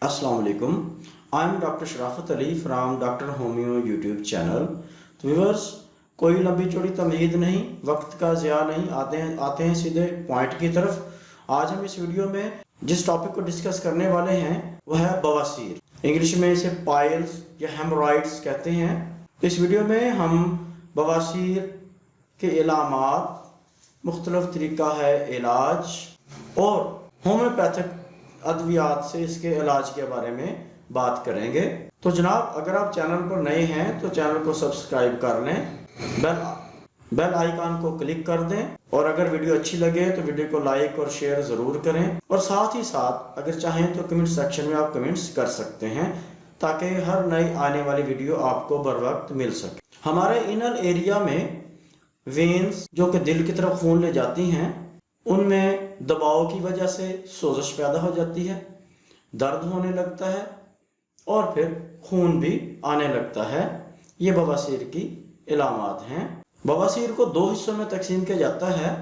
अस्सलाम वालेकुम। I am doctor Sharafat Ali from doctor homeo YouTube channel. तो व्यूअर्स, कोई लंबी चौड़ी तमहीद नहीं, वक्त का ज़िया नहीं, आते हैं सीधे पॉइंट की तरफ। आज हम इस वीडियो में जिस टॉपिक को डिस्कस करने वाले हैं वह है बवासीर। इंग्लिश में इसे पाइल्स या हेमोरॉइड्स कहते हैं। तो इस वीडियो में हम बवासीर के इलामात, मुख्तलिफ तरीका है इलाज और होम्योपैथिक अद्वियात से इसके इलाज के बारे में बात करेंगे। तो जनाब, अगर आप चैनल पर नए हैं तो चैनल को सब्सक्राइब कर लें, बेल आइकन को क्लिक कर दें और अगर वीडियो अच्छी लगे तो वीडियो को लाइक और शेयर ज़रूर करें। और साथ ही साथ अगर चाहें तो कमेंट सेक्शन में आप कमेंट्स कर सकते हैं ताकि हर नई आने वाली वीडियो आपको बर वक्त मिल सके। हमारे इनर एरिया में वेन्स जो कि दिल की तरफ खून ले जाती हैं, उनमें दबाव की वजह से सोजश पैदा हो जाती है, दर्द होने लगता है और फिर खून भी आने लगता है। ये बवासीर की इलामात हैं। बवासीर को दो हिस्सों में तकसीम किया जाता है,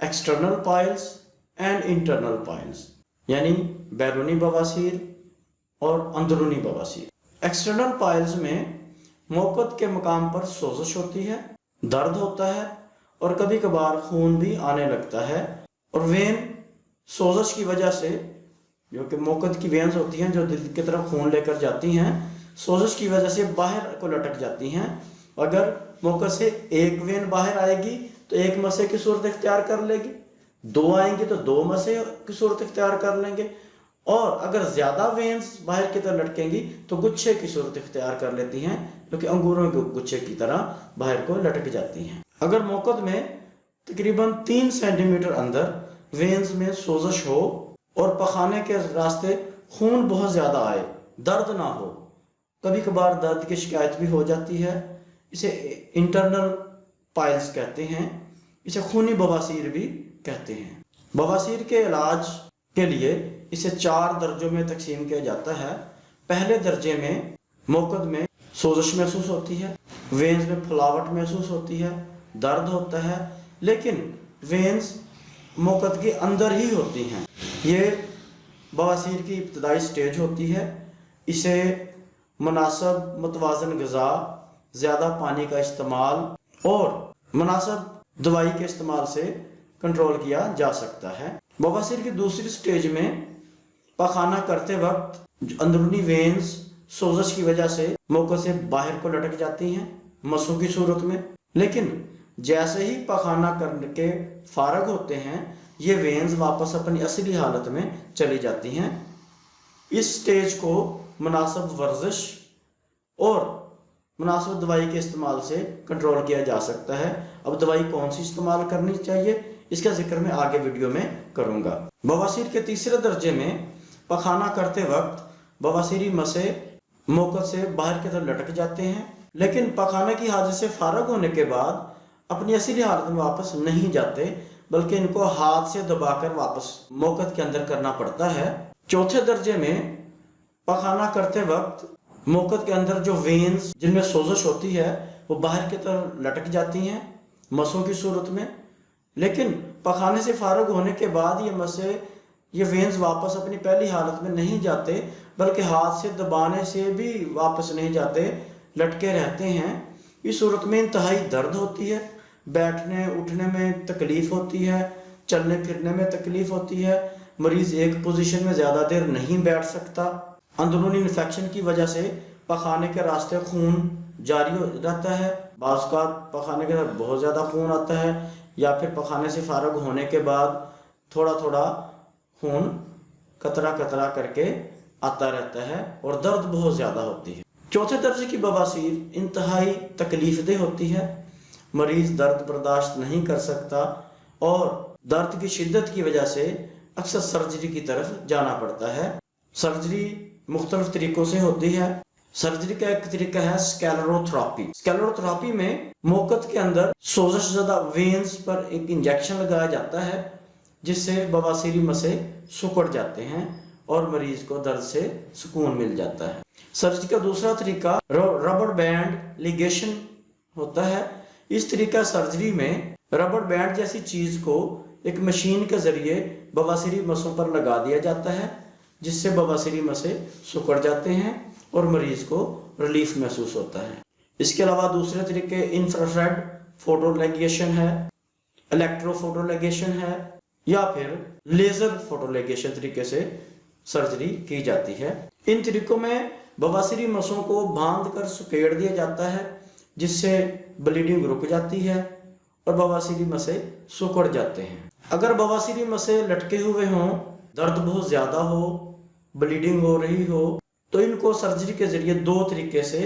external piles and internal piles, यानी बैरूनी बवासीर और अंदरूनी बवासीर। एक्सटर्नल पाइल्स में मौक़त के मकाम पर सोजश होती है, दर्द होता है और कभी कभार खून भी आने लगता है। और वेन सोजश की वजह से, जो कि मौक़त की वेन्स होती हैं जो दिल की तरफ खून लेकर जाती हैं, सोजश की वजह से बाहर को लटक जाती हैं। अगर मौक़त से एक वेन बाहर आएगी तो एक मसे की सूरत इख्तियार कर लेगी, दो आएंगी तो दो मसे की सूरत इख्तियार कर लेंगे, और अगर ज़्यादा वेन्स बाहर की तरफ लटकेंगी तो गुच्छे की सूरत इख्तियार कर लेती हैं, जो कि अंगूरों के गुच्छे की तरह बाहर को लटक जाती हैं। अगर मौक़त में तकरीबन 3 सेंटीमीटर अंदर वेन्स में सोजश हो और पखाने के रास्ते खून बहुत ज़्यादा आए, दर्द ना हो, कभी कभार दर्द की शिकायत भी हो जाती है, इसे इंटरनल पाइल्स कहते हैं। इसे खूनी बवासीर भी कहते हैं। बवासीर के इलाज के लिए इसे 4 दर्जों में तकसीम किया जाता है। पहले दर्जे में मौक़त में सोजश महसूस होती है, वेन्स में फुलावट महसूस होती है, दर्द होता है, लेकिन वेन्स मौक़त के अंदर ही होती हैं। ये बवासीर की इब्तदाई स्टेज होती है। इसे मुनासिब मुतवाज़न ग़िज़ा, ज़्यादा पानी का इस्तेमाल और मुनासिब दवाई के इस्तेमाल से कंट्रोल किया जा सकता है। बवासीर की दूसरी स्टेज में पखाना करते वक्त अंदरूनी वेन्स सोजश की वजह से मौक़त से बाहर को लटक जाती हैं मसों की सूरत में, लेकिन जैसे ही पखाना करके फारग होते हैं ये वेन्स वापस अपनी असली हालत में चली जाती हैं। इस स्टेज को मुनासिब वर्जिश और मुनासिब दवाई के इस्तेमाल से कंट्रोल किया जा सकता है। अब दवाई कौन सी इस्तेमाल करनी चाहिए इसका जिक्र मैं आगे वीडियो में करूँगा। बवासीर के तीसरे दर्जे में पखाना करते वक्त बवासीरी मसे मौक़त से बाहर की तरफ लटक जाते हैं, लेकिन पखाने की हालत से फारग होने के बाद अपनी असली हालत में वापस नहीं जाते, बल्कि इनको हाथ से दबाकर वापस मौक़त के अंदर करना पड़ता है। चौथे दर्जे में पखाना करते वक्त मौक़त के अंदर जो वेन्स जिनमें सोजश होती है वो बाहर की तरफ लटक जाती हैं मसों की सूरत में, लेकिन पखाने से फारग होने के बाद ये वेन्स वापस अपनी पहली हालत में नहीं जाते, बल्कि हाथ से दबाने से भी वापस नहीं जाते, लटके रहते हैं। इस सूरत में इंतहाई दर्द होती है, बैठने उठने में तकलीफ़ होती है, चलने फिरने में तकलीफ़ होती है, मरीज़ एक पोजीशन में ज़्यादा देर नहीं बैठ सकता। अंदरूनी इन्फेक्शन की वजह से पखाने के रास्ते खून जारी हो रहता है, बाज़ औक़ात पखाने के साथ बहुत ज़्यादा खून आता है, या फिर पखाने से फारग होने के बाद थोड़ा थोड़ा खून कतरा कतरा करके आता रहता है और दर्द बहुत ज़्यादा होती है। चौथे दर्जे की बवासीर इंतहाई तकलीफ़देह होती है, मरीज़ दर्द बर्दाश्त नहीं कर सकता और दर्द की शिद्दत की वजह से अक्सर सर्जरी की तरफ जाना पड़ता है। सर्जरी मुख्तलिफ तरीक़ों से होती है। सर्जरी का एक तरीका है स्क्लेरोथेरेपी। स्क्लेरोथेरेपी में मौक़त के अंदर सोजश ज़्यादा वेन्स पर एक इंजेक्शन लगाया जाता है, जिससे बवासीरी मसे सिकुड़ जाते हैं और मरीज़ को दर्द से सुकून मिल जाता है। सर्जरी का दूसरा तरीका रबर बैंड लिगेशन होता है। इस तरीका सर्जरी में रबर बैंड जैसी चीज़ को एक मशीन के ज़रिए बवासीरी मसों पर लगा दिया जाता है, जिससे बवासीरी मसे सिकुड़ जाते हैं और मरीज को रिलीफ महसूस होता है। इसके अलावा दूसरे तरीके इंफ्रारेड फोटोलिगेशन है, इलेक्ट्रोफोटोलिगेशन है, या फिर लेजर फोटोलिगेशन तरीके से सर्जरी की जाती है। इन तरीकों में बवासीरी मसों को बांध कर सुकेड़ दिया जाता है, जिससे ब्लीडिंग रुक जाती है और बवासीरी मसे सिकुड़ जाते हैं। अगर बवासीरी मसे लटके हुए हों, दर्द बहुत ज़्यादा हो, ब्लीडिंग हो रही हो, तो इनको सर्जरी के जरिए दो तरीके से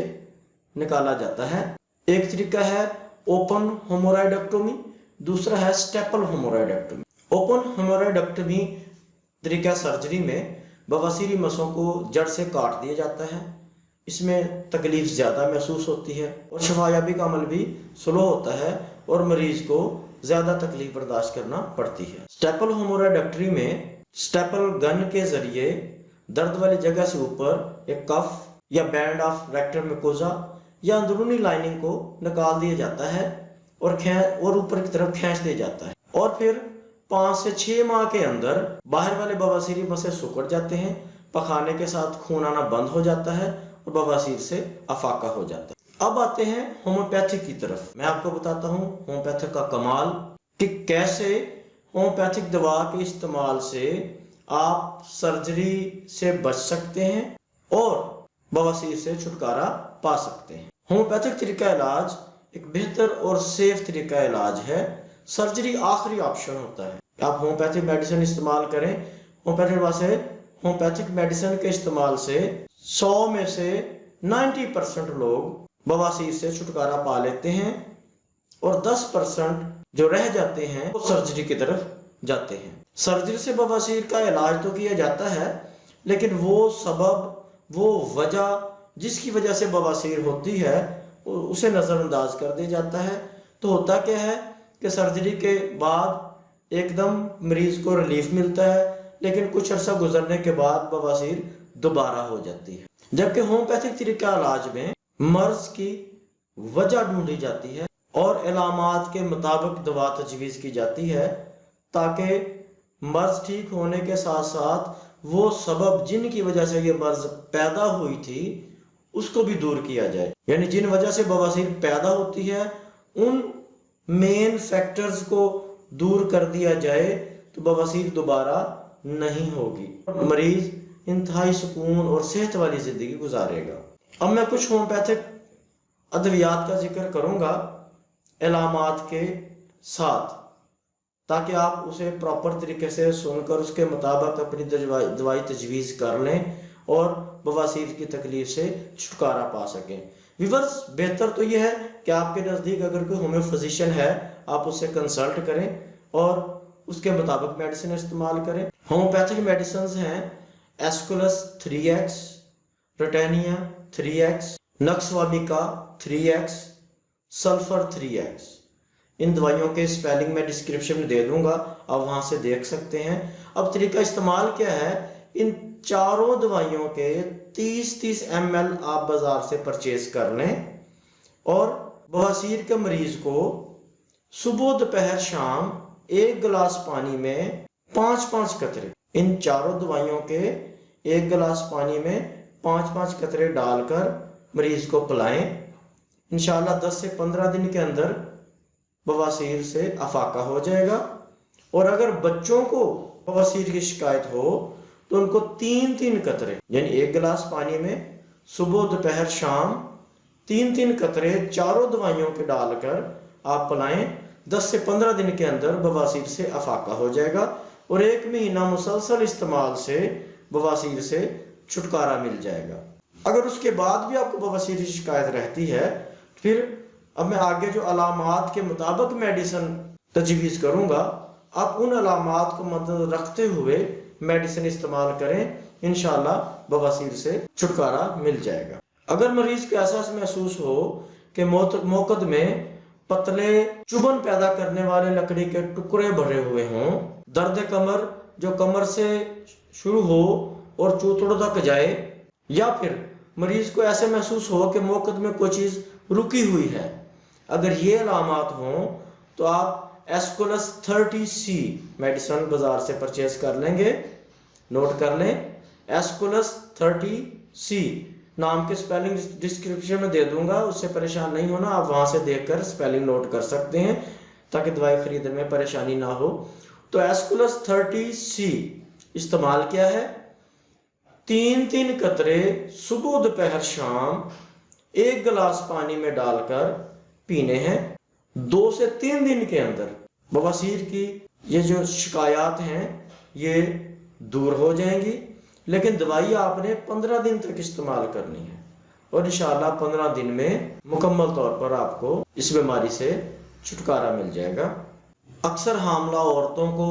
निकाला जाता है। एक तरीका है ओपन हेमोरॉइडेक्टोमी, दूसरा है स्टेपल हेमोरॉइडेक्टोमी। ओपन हेमोरॉइडेक्टोमी तरीका सर्जरी में बवासीरी मसों को जड़ से काट दिया जाता है। इसमें तकलीफ ज़्यादा महसूस होती है और शफायाबी का अमल भी स्लो होता है और मरीज को ज़्यादा तकलीफ बर्दाश्त करना पड़ती है। स्टेपल हेमोरॉइडेक्टोमी में स्टेपल गन के जरिए दर्द वाली जगह से ऊपर एक कफ या बैंड ऑफ रेक्टम म्यूकोसा या अंदरूनी लाइनिंग को निकाल दिया जाता है और ऊपर की तरफ खींच दिया जाता है, और फिर 5 से 6 माह के अंदर बाहर वाले बवासीरी मसे सिकुड़ जाते हैं, पखाने के साथ खून आना बंद हो जाता है और बवासीर से अफाका हो जाता है। अब आते हैं होम्योपैथिक की तरफ। मैं आपको बताता हूँ होम्योपैथिक का कमाल कि कैसे होम्योपैथिक दवा के इस्तेमाल से आप सर्जरी से बच सकते हैं और बवासीर से छुटकारा पा सकते हैं। होम्योपैथिक तरीका इलाज एक बेहतर और सेफ तरीका इलाज है। सर्जरी आखिरी ऑप्शन होता है। आप होम्योपैथिक मेडिसिन इस्तेमाल करें। होम्योपैथिक मेडिसिन के इस्तेमाल से 100 में से 90% लोग बवासीर से छुटकारा पा लेते हैं और 10% जो रह जाते हैं वो सर्जरी की तरफ जाते हैं। सर्जरी से बवासीर का इलाज तो किया जाता है, लेकिन वो सबब, वो वजह जिसकी वजह से बवासीर होती है उसे नज़रअंदाज कर दिया जाता है। तो होता क्या है कि सर्जरी के बाद एकदम मरीज को रिलीफ मिलता है, लेकिन कुछ अर्सा गुजरने के बाद बवासीर दोबारा हो जाती है। जबकि होम्योपैथिक तरीका इलाज में मर्ज की वजह ढूंढी जाती है और इलामात के मुताबिक दवा तजवीज़ की जाती है, ताकि मर्ज ठीक होने के साथ साथ वो सबब जिनकी वजह से ये मर्ज पैदा हुई थी उसको भी दूर किया जाए। यानी जिन वजह से बवासीर पैदा होती है उन मेन फैक्टर्स को दूर कर दिया जाए तो बवासीर दोबारा नहीं होगी, मरीज इंतहाई सुकून और सेहत वाली ज़िंदगी गुजारेगा। अब मैं कुछ होम्योपैथिक अद्वियात का जिक्र करूँगा इलामात के साथ, ताकि आप उसे प्रॉपर तरीके से सुनकर उसके मुताबिक अपनी दवाई तजवीज़ कर लें और बवासीर की तकलीफ से छुटकारा पा सकें। व्यूअर्स, बेहतर तो यह है कि आपके नज़दीक अगर कोई होम्यो फिजिशियन है आप उससे कंसल्ट करें और उसके मुताबिक मेडिसिन इस्तेमाल करें। होम्योपैथिक मेडिसिन हैं Aesculus 3x, रेटेनिया 3x, nux vomica 3x, sulphur 3x। इन दवाइयों के स्पेलिंग मैं डिस्क्रिप्शन में दे दूंगा, आप वहां से देख सकते हैं। अब तरीका इस्तेमाल क्या है, इन चारों दवाइयों के 30-30 ml आप बाजार से परचेज कर लें और बवासीर के मरीज को सुबह दोपहर शाम 1 गिलास पानी में 5-5 कतरे, इन चारों दवाइयों के 1 गिलास पानी में 5-5 कतरे डालकर मरीज को पिलाएं। इंशाल्लाह 10 से 15 दिन के अंदर बवासीर से अफाका हो जाएगा। और अगर बच्चों को बवासीर की शिकायत हो तो उनको 3-3 कतरे, यानी 1 गिलास पानी में सुबह दोपहर शाम 3-3 कतरे चारों दवाइयों के डालकर आप पिलाएं। 10 से 15 दिन के अंदर बवासीर से अफाका हो जाएगा और 1 महीना मुसलसल इस्तेमाल से बवासीर से छुटकारा मिल जाएगा। अगर उसके बाद भी आपको बवासीर की शिकायत रहती है, फिर अब मैं आगे जो अलामात के मुताबिक मेडिसिन तजवीज़ करूँगा, आप उन अलामात को मद्देनज़र रखते हुए मेडिसिन इस्तेमाल करें, इंशाल्लाह बवासीर से छुटकारा मिल जाएगा। अगर मरीज को ऐसा महसूस हो कि मौकद में पतले चुभन पैदा करने वाले लकड़ी के टुकड़े भरे हुए हों, दर्द कमर जो कमर से शुरू हो और चूथड़ों तक जाए, या फिर मरीज को ऐसे महसूस हो कि मौकद में कोई चीज़ रुकी हुई है, अगर ये अलामात हों तो आप एस्कुलस 30C मेडिसिन बाजार से परचेज कर लेंगे। नोट कर लें, एस्कुलस 30C नाम के स्पेलिंग डिस्क्रिप्शन में दे दूंगा, उससे परेशान नहीं होना, आप वहां से देखकर स्पेलिंग नोट कर सकते हैं ताकि दवाई खरीदने में परेशानी ना हो। तो एस्कुलस 30C इस्तेमाल क्या है, 3-3 कतरे सुबह दोपहर शाम 1 गिलास पानी में डालकर पीने हैं। 2 से 3 दिन के अंदर बवासीर की ये जो शिकायत हैं ये दूर हो जाएंगी। लेकिन दवाई आपने 15 दिन तक इस्तेमाल करनी है और इंशाअल्लाह 15 दिन में मुकम्मल तौर पर आपको इस बीमारी से छुटकारा मिल जाएगा। अक्सर हामला औरतों को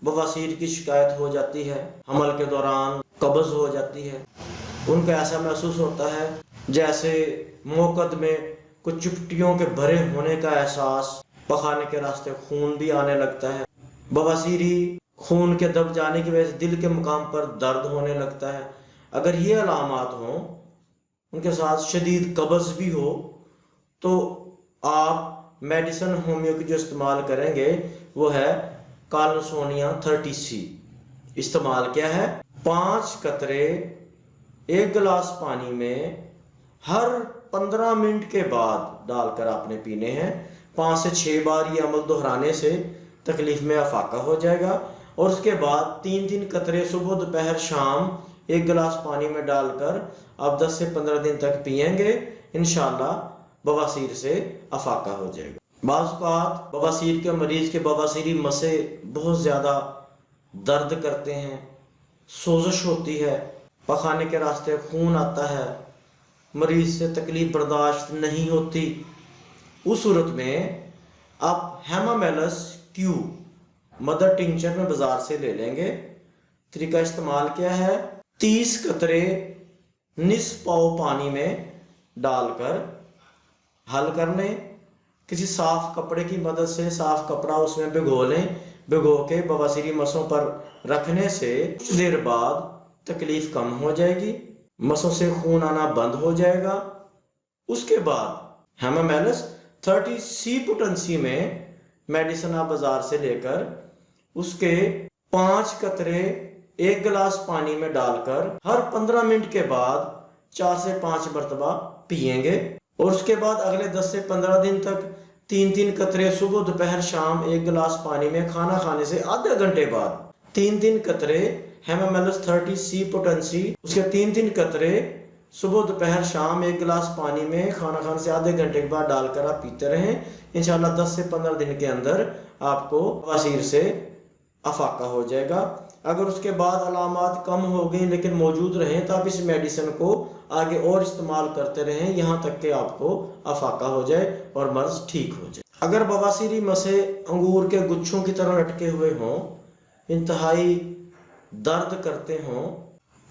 बवासीर की शिकायत हो जाती है, हमल के दौरान कब्ज़ हो जाती है, उनको ऐसा महसूस होता है जैसे मोकद में कुछ चुपटियों के भरे होने का एहसास, पखाने के रास्ते खून भी आने लगता है, बवासीरी खून के दब जाने की वजह से दिल के मुकाम पर दर्द होने लगता है। अगर ये अलामात हों, उनके साथ शदीद कब्ज़ भी हो, तो आप मेडिसिन होम्यो की जो इस्तेमाल करेंगे वो है कालनसोनिया 30C। इस्तेमाल क्या है, 5 कतरे 1 गिलास पानी में हर 15 मिनट के बाद डालकर आपने पीने हैं। 5 से 6 बार ये अमल दोहराने से तकलीफ में अफाका हो जाएगा और उसके बाद 3-3 कतरे सुबह दोपहर शाम 1 गिलास पानी में डालकर आप 10 से 15 दिन तक पिएंगे, इंशाल्लाह बवासीर से अफाका हो जाएगा। बाज़ औक़ात बवासीर के मरीज़ के बवासीरी मसे बहुत ज़्यादा दर्द करते हैं, सोजश होती है, पखाने के रास्ते खून आता है, मरीज़ से तकलीफ़ बर्दाश्त नहीं होती। उस सूरत में आप हेमामेलस क्यू मदर टिंचर में बाजार से ले लेंगे। तरीका इस्तेमाल क्या है, 30 कतरे निस्फ पाव पानी में डालकर हल कर लें, किसी साफ कपड़े की मदद से साफ कपड़ा उसमें भिगो लें, भिगो के बवासीरी मसों पर रखने से कुछ देर बाद तकलीफ कम हो जाएगी, मसों से खून आना बंद हो जाएगा। उसके बाद हेमामेलस 30C पोटेंसी में मेडिसिन आप बाजार से लेकर उसके 5 कतरे 1 गिलास पानी में डालकर हर 15 मिनट के बाद 4 से 5 मरतबा पिएंगे और उसके बाद अगले 10 से 15 दिन तक 3-3 कतरे सुबह दोपहर शाम 1 गिलास पानी में खाना खाने से आधे घंटे बाद 3-3 कतरे हेमामेलस 30C पोटेंसी, उसके 3-3 कतरे सुबह दोपहर शाम 1 गिलास पानी में खाना खाने से आधे घंटे के बाद डालकर आप पीते रहें। इंशाल्लाह 10 से 15 दिन के अंदर आपको बवासीर से अफाका हो जाएगा। अगर उसके बाद अलामात कम हो गई लेकिन मौजूद रहें तो आप इस मेडिसिन को आगे और इस्तेमाल करते रहें यहाँ तक कि आपको अफाका हो जाए और मर्ज ठीक हो जाए। अगर बवासीरी मसे अंगूर के गुच्छों की तरह लटके हुए हों, इंतहाई दर्द करते हों,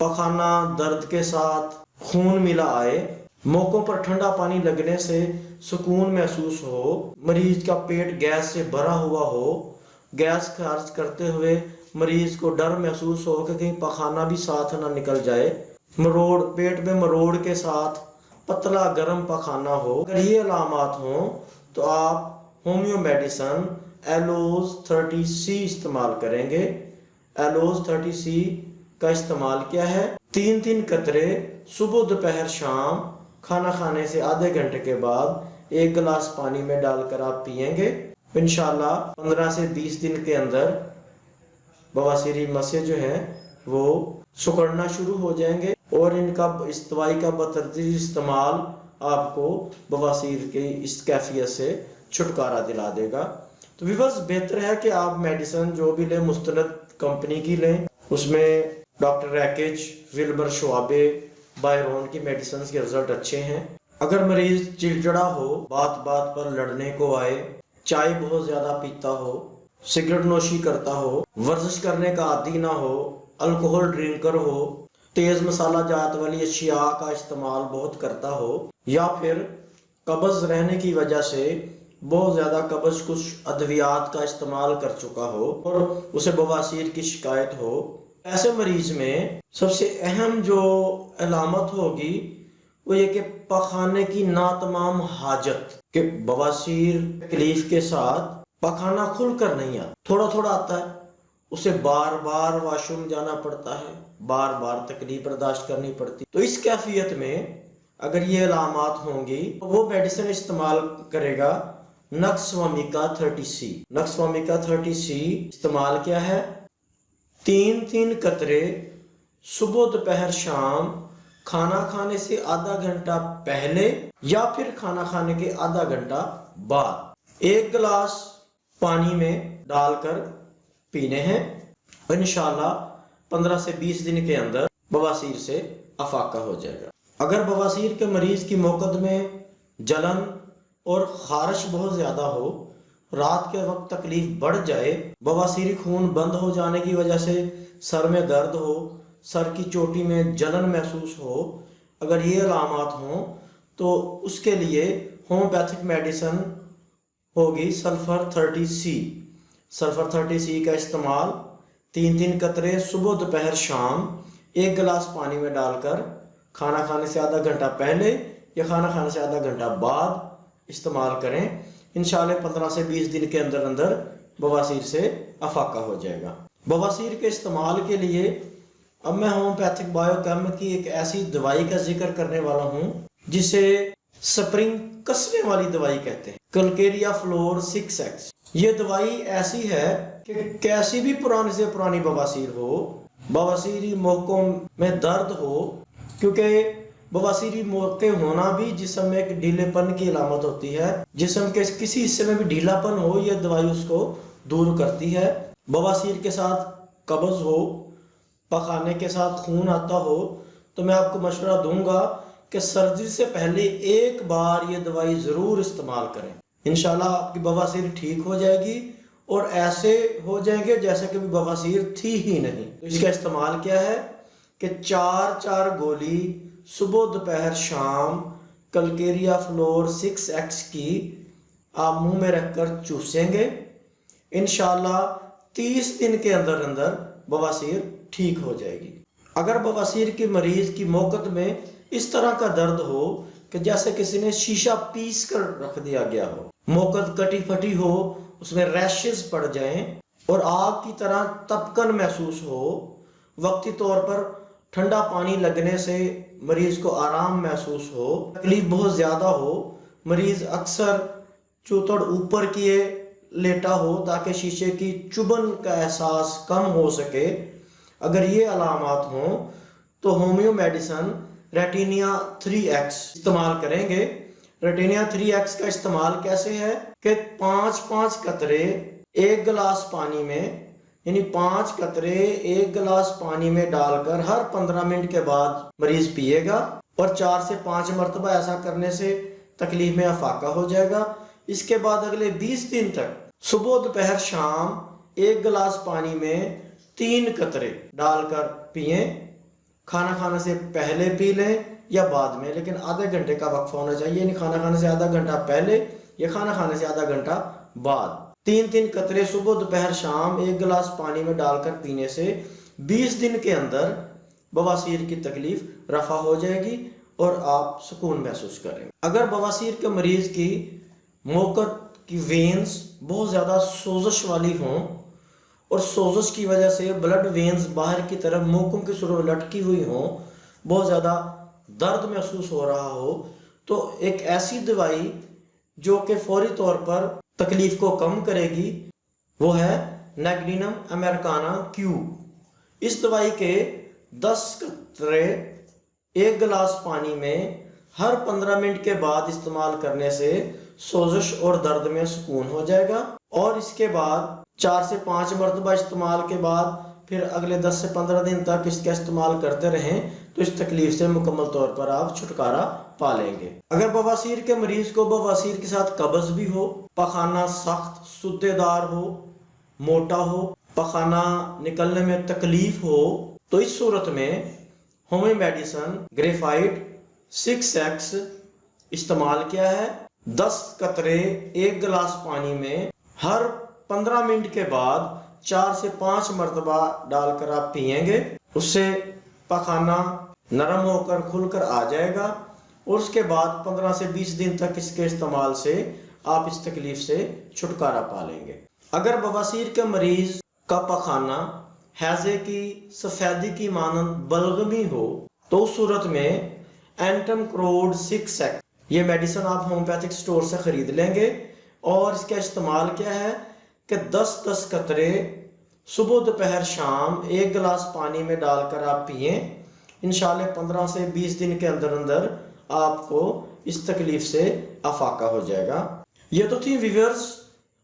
पखाना दर्द के साथ खून मिला आए, मौकों पर ठंडा पानी लगने से सुकून महसूस हो, मरीज का पेट गैस से भरा हुआ हो, गैस खर्च करते हुए मरीज को डर महसूस हो कि कहीं पखाना भी साथ ना निकल जाए, मरोड़ पेट में मरोड़ के साथ पतला गर्म पखाना हो, अगर ये अलामात हों तो आप होम्यो मेडिसिन एलोज 30C इस्तेमाल करेंगे। एलोज 30C का इस्तेमाल क्या है, 3-3 कतरे सुबह दोपहर शाम खाना खाने से आधे घंटे के बाद 1 गिलास पानी में डालकर आप पिएंगे। इंशाल्लाह 15 से 20 दिन के अंदर बवासीरी मसे जो हैं वो सिकुड़ना शुरू हो जाएंगे और इनका इस दवाई का बतदरीज इस्तेमाल आपको बवासीर की इस कैफियत से छुटकारा दिला देगा। तो व्यूअर्स, बेहतर है कि आप मेडिसिन जो भी लें मुस्तनद कंपनी की लें, उसमें डॉक्टर रैकेज, विल्बर शवाबे, बायरोन की मेडिसिन के रिजल्ट अच्छे हैं। अगर मरीज चिड़चिड़ा हो, बात बात पर लड़ने को आए, चाय बहुत ज्यादा पीता हो, सिगरेट नोशी करता हो, वर्जिश करने का आदी ना हो, अल्कोहल ड्रिंकर हो, तेज मसाला जात वाली अशिया का इस्तेमाल बहुत करता हो, या फिर कब्ज रहने की वजह से बहुत ज़्यादा कब्ज कुछ अद्वियात का इस्तेमाल कर चुका हो और उसे बवासीर की शिकायत हो, ऐसे मरीज में सबसे अहम जो अलामत होगी वो ये कि पखाने की नातमाम हाजत, कि बवासीर तकलीफ के साथ पखाना खुलकर नहीं आता, थोड़ा थोड़ा आता है उसे बार बार वॉशरूम जाना पड़ता है, बार बार तकलीफ बर्दाश्त करनी पड़ती। तो इस कैफियत में अगर ये अलामात होंगी तो वो मेडिसिन इस्तेमाल करेगा नक्सवामिका 30C। नक्सवामिका 30C इस्तेमाल क्या है? 3-3 कतरे सुबह दोपहर शाम, खाना खाने से आधा घंटा पहले या फिर खाना खाने के आधा घंटा बाद 1 गिलास पानी में डालकर पीने हैं। इंशाल्लाह 15 से 20 दिन के अंदर बवासीर से अफाका हो जाएगा। अगर बवासीर के मरीज की मौकद में जलन और खारिश बहुत ज़्यादा हो, रात के वक्त तकलीफ बढ़ जाए, बवासीरी खून बंद हो जाने की वजह से सर में दर्द हो, सर की चोटी में जलन महसूस हो, अगर ये अलामात हों तो उसके लिए होम्योपैथिक मेडिसिन होगी सल्फर 30C। सल्फर 30C का इस्तेमाल 3-3 कतरे सुबह दोपहर शाम 1 गिलास पानी में डालकर खाना खाने से आधा घंटा पहले या खाना खाने से आधा घंटा बाद इस्तेमाल करें। इंशाल्लाह 15 से 20 दिन के अंदर अंदर बवासीर से अफाका हो जाएगा। बवासीर के इस्तेमाल के लिए अब मैं होम्योपैथिक बायोकेम की एक ऐसी दवाई का जिक्र करने वाला हूँ जिसे स्प्रिंग कसने वाली दवाई कहते हैं, कलकेरिया फ्लोर 6X। ये दवाई ऐसी है कि कैसी भी पुरानी से पुरानी बवासीर हो, बवासीरी मौकों में दर्द हो, क्योंकि बवासीरी मौके होना भी जिस्म में एक ढीलेपन की अलामत होती है, जिस्म के किसी हिस्से में भी ढीलापन हो, यह दवाई उसको दूर करती है। बवासीर के साथ कब्ज हो, पखाने के साथ खून आता हो, तो मैं आपको मशवरा दूंगा कि सर्जरी से पहले एक बार ये दवाई ज़रूर इस्तेमाल करें। इंशाल्लाह आपकी बवासीर ठीक हो जाएगी और ऐसे हो जाएंगे जैसे कि बवासीर थी ही नहीं। तो इसका इस्तेमाल क्या है कि 4-4 गोली सुबह दोपहर शाम कलकेरिया फ्लोर 6X की आप मुंह में रखकर चूसेंगे। इंशाल्लाह 30 दिन के अंदर अंदर बवासीर ठीक हो जाएगी। अगर बवासीर की मरीज की मौकत में इस तरह का दर्द हो कि जैसे किसी ने शीशा पीस कर रख दिया गया हो, मौकत कटी फटी हो, उसमें रैशेस पड़ जाएं और आग की तरह तपकन महसूस हो, वक्ती तौर पर ठंडा पानी लगने से मरीज को आराम महसूस हो, तकलीफ बहुत ज़्यादा हो, मरीज अक्सर चौतड़ ऊपर किए लेटा हो ताकि शीशे की चुभन का एहसास कम हो सके, अगर ये अलामात हों तो होम्यो मेडिसिन रेटिनिया 3X इस्तेमाल करेंगे। रेटिनिया 3X का इस्तेमाल कैसे है कि 5-5 कतरे 1 गिलास पानी में, यानी 5 कतरे 1 गिलास पानी में डालकर हर 15 मिनट के बाद मरीज पिएगा और 4 से 5 मरतबा ऐसा करने से तकलीफ में अफाका हो जाएगा। इसके बाद अगले 20 दिन तक सुबह दोपहर शाम 1 गिलास पानी में 3 कतरे डालकर पिए। खाना खाने से पहले पी लें या बाद में, लेकिन आधे घंटे का वक्फा होना चाहिए, यानी खाना खाने से आधा घंटा पहले या खाना खाने से आधा घंटा बाद। 3-3 कतरे सुबह दोपहर शाम 1 गिलास पानी में डालकर पीने से 20 दिन के अंदर बवासीर की तकलीफ रफा हो जाएगी और आप सुकून महसूस करेंगे। अगर बवासीर के मरीज की मौकत की वेन्स बहुत ज़्यादा सोजश वाली हों और सोजश की वजह से ब्लड वेन्स बाहर की तरफ मौकों की सुर लटकी हुई हों, बहुत ज़्यादा दर्द महसूस हो रहा हो, तो एक ऐसी दवाई जो कि फौरी तौर पर तकलीफ को कम करेगी वो है नेगडीनम अमेरिकाना क्यू। इस दवाई के 10 कतरे 1 गिलास पानी में हर 15 मिनट के बाद इस्तेमाल करने से सोजश और दर्द में सुकून हो जाएगा और इसके बाद 4 से 5 मरतबा इस्तेमाल के बाद फिर अगले 10 से 15 दिन तक इसका इस्तेमाल करते रहें तो इस तकलीफ से मुकम्मल तौर पर आप छुटकारा पा लेंगे। अगर बवासीर के मरीज को बवासीर के साथ कब्ज भी हो, पखाना सख्त सुद्देदार हो, मोटा हो, पखाना निकलने में तकलीफ हो, तो इस सूरत में होम्यो मेडिसिन ग्रेफाइट 6X इस्तेमाल किया है। 10 कतरे 1 गिलास पानी में हर 15 मिनट के बाद 4 से 5 मरतबा डालकर आप पिएंगे, उससे पखाना नरम होकर खुलकर आ जाएगा और उसके बाद 15 से 20 दिन तक इसके इस्तेमाल से आप इस तकलीफ से छुटकारा पा लेंगे। अगर बवासीर के मरीज का पखाना हैजे की सफ़ेदी की मानंद बलगमी हो तो उस सूरत में एंटमक्रोड 6 ये मेडिसिन आप होम्योपैथिक स्टोर से ख़रीद लेंगे और इसका इस्तेमाल क्या है कि 10-10 कतरे सुबह दोपहर शाम 1 गिलास पानी में डालकर आप पिए। इंशाल्लाह 15 से 20 दिन के अंदर अंदर आपको इस तकलीफ से अफाका हो जाएगा। ये तो थी व्यूअर्स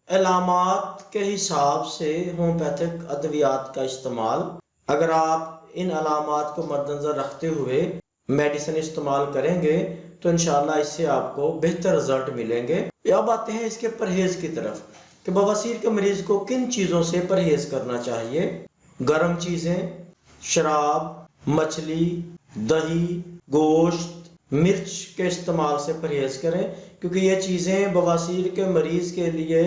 अलामात के हिसाब से होम्योपैथिक अद्वियात का इस्तेमाल। अगर आप इन अलामात को मद्देनजर रखते हुए मेडिसिन इस्तेमाल करेंगे तो इंशाल्लाह इससे आपको बेहतर रिजल्ट मिलेंगे। अब आते हैं इसके परहेज की तरफ कि बवासीर के मरीज को किन चीज़ों से परहेज करना चाहिए। गर्म चीज़ें, शराब, मछली, दही, गोश्त, मिर्च के इस्तेमाल से परहेज करें, क्योंकि ये चीज़ें बवासीर के मरीज के लिए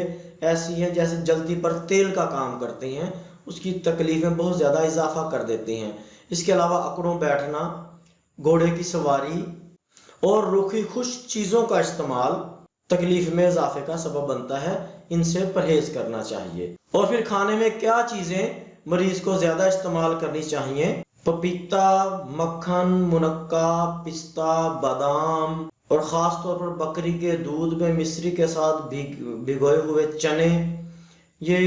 ऐसी हैं जैसे जल्दी पर तेल का काम करती हैं, उसकी तकलीफ़ें बहुत ज़्यादा इजाफा कर देती हैं। इसके अलावा अकड़ों बैठना, घोड़े की सवारी और रूखी खुश्क चीज़ों का इस्तेमाल तकलीफ में इजाफे का सबब बनता है, इनसे परहेज करना चाहिए। और फिर खाने में क्या चीज़ें मरीज को ज़्यादा इस्तेमाल करनी चाहिए। पपीता, मक्खन, मुनक्का, पिस्ता, बादाम और ख़ास तौर पर बकरी के दूध में मिश्री के साथ भिगोए हुए चने, ये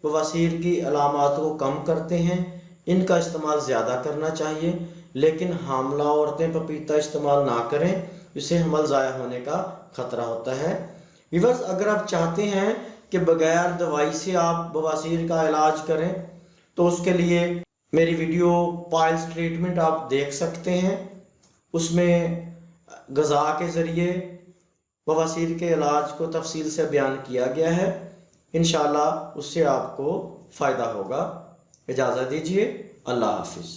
बवासीर की अलामात को कम करते हैं, इनका इस्तेमाल ज़्यादा करना चाहिए। लेकिन हामला औरतें पपीता इस्तेमाल ना करें, इससे हमल ज़ाया होने का ख़तरा होता है। व्यूअर्स, अगर आप चाहते हैं कि बग़ैर दवाई से आप बवासीर का इलाज करें तो उसके लिए मेरी वीडियो पाइल्स ट्रीटमेंट आप देख सकते हैं। उसमें ग़ज़ा के ज़रिए बवासीर के इलाज को तफसील से बयान किया गया है। इंशाल्लाह उससे आपको फ़ायदा होगा। इजाज़त दीजिए, अल्लाह हाफ़िज़।